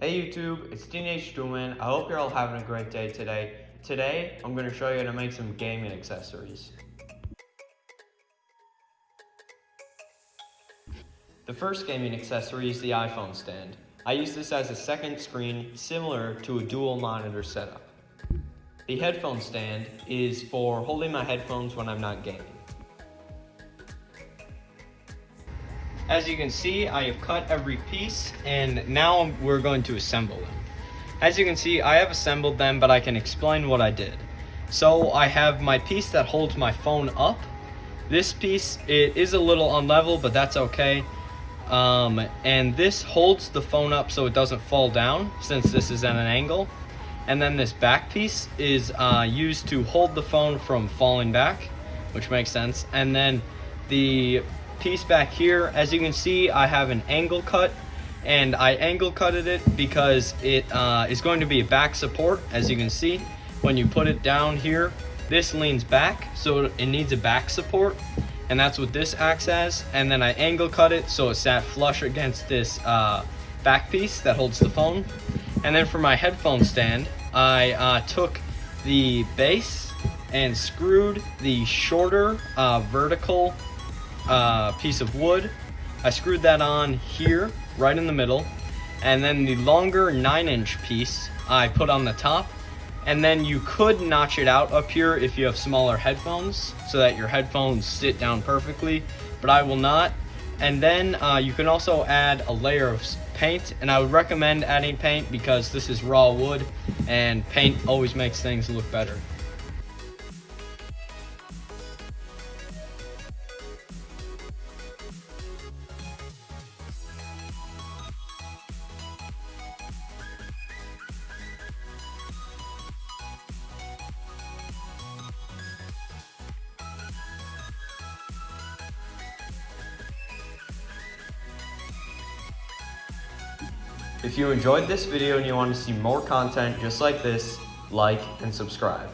Hey YouTube, it's Teenage Stuhlman. I hope you're all having a great day today. Today, I'm going to show you how to make some gaming accessories. The first gaming accessory is the iPhone stand. I use this as a second screen similar to a dual monitor setup. The headphone stand is for holding my headphones when I'm not gaming. As you can see, I have cut every piece and now we're going to assemble them. As you can see, I have assembled them, but I can explain what I did. So I have my piece that holds my phone up. This piece, it is a little unlevel, but that's okay. And this holds the phone up so it doesn't fall down since this is at an angle. And then this back piece is used to hold the phone from falling back, which makes sense. And then the piece back here, as you can see, I have an angle cut, and I angle cutted it because it is going to be a back support. As you can see, when you put it down here, this leans back, so it needs a back support, and that's what this acts as. And then I angle cut it so it sat flush against this back piece that holds the phone. And then for my headphone stand, I took the base and screwed the shorter vertical piece of wood. I screwed that on here, right in the middle, and then the longer 9-inch piece I put on the top. And then you could notch it out up here if you have smaller headphones so that your headphones sit down perfectly, but I will not. And then you can also add a layer of paint, and I would recommend adding paint because this is raw wood and paint always makes things look better. If you enjoyed this video and you want to see more content just like this, like and subscribe.